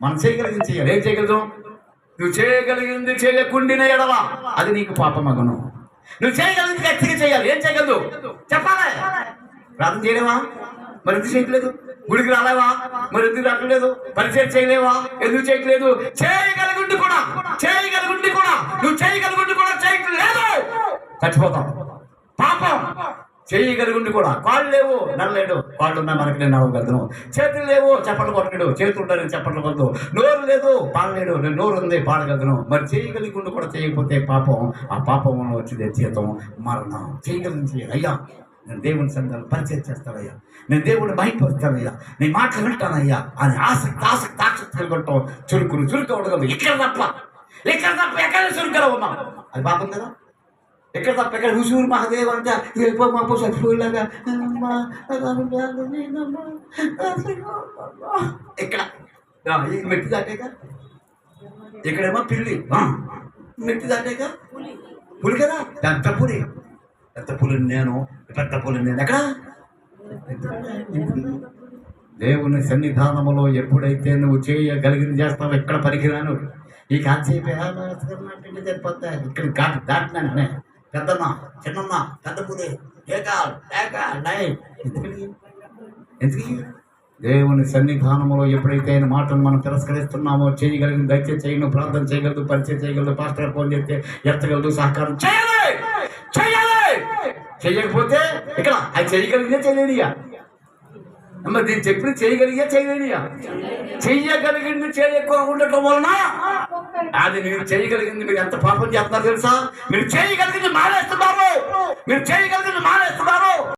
మనం చేయగలిగింది చేయాలి. ఏం చేయగలదు? నువ్వు చేయగలిగింది చేయకుండిన ఎడల అది నీకు పాపమగును. నువ్వు చేయగలిగింది గట్టిగా చేయాలి. ఏం చేయగలదు చెప్పాలి. ప్రార్థన చేయలేవా? మరి ఎందుకు చేయట్లేదు? గుడికి రాలేవా? మరి ఎందుకు రావట్లేదు? పరిచయం చేయలేవా? ఎందుకు చేయట్లేదు? చేయగలిగింది కూడా నువ్వు చేయగలిగింది కూడా చేయట్లేదు, చచ్చిపోతావు. పాపం. చేయగలిగింది కూడా. కాళ్ళు లేవు, నడలేడు. కాళ్ళు ఉన్నా మనకి నేను నడవగలను. చేతులు లేవు, చప్పట్లు కొట్టలేడు. చేతులు ఉంటాను, చప్పట్లు కొట్టదు. నోరు లేదు, పాడలేడు. నేను నోరు ఉంది, పాడగలను. మరి చేయగలిగింది కూడా చేయకపోతే పాపం. ఆ పాపంలో వచ్చిందే జీతం మరణం. చేయగలిగింది చేయాలి. అయ్యా నేను దేవుని సంఘాలు పరిచయం చేస్తానయ్యా, నేను దేవుడిని భయపరుస్తానయ్యా, నీ మాటలు వింటానయ్యా అని ఆసక్తి కలుగుంటాం. చురుకు ఉండగలదు. ఇక్కడ తప్ప ఎక్కడ చురుకుగా ఉన్నాం. అది పాపం కదా. ఎక్కడ తప్ప ఎక్కడ హుజూరు మహాదేవ్ అంటే మాకు చచ్చిపోయేలాగా ఇక్కడ మెట్టి దాటాక ఇక్కడేమో పిల్లి, మెట్టి దాటాక పులి కదా. పెద్ద పులిని నేను ఎక్కడ? దేవుని సన్నిధానములో ఎప్పుడైతే నువ్వు చేయగలిగింది చేస్తావు. ఎక్కడ పనికిరాను ఈ కాసేపు సరిపోతా. ఇక్కడ కాదు దాటినానే. పెద్దమ్మ, చిన్నమ్మ, పెద్ద పులి, ఎందుకు? దేవుని సన్నిధానంలో ఎప్పుడైతే ఆయన మాటను మనం తిరస్కరిస్తున్నామో, చేయగలిగింది దయచేసి చేయను, ప్రార్థన చేయగలదు, పరిచయం చేయగలదు, పాస్టర్ ఫోన్ చేస్తే ఎత్తగలదు, సహకారం చేయాలి. చేయకపోతే ఇక్కడ అది చేయగలిగితే చేయలేనియా. అమ్మ దీన్ని చెప్పిన చేయగలిగితే చెయ్యగలిగింది ఎక్కువ ఉండటం వలన అది మీరు చేయగలిగింది. మీరు ఎంత పాపం చేస్తున్నారు తెలుసా? మీరు చేయగలిగింది మానేస్తున్నారు.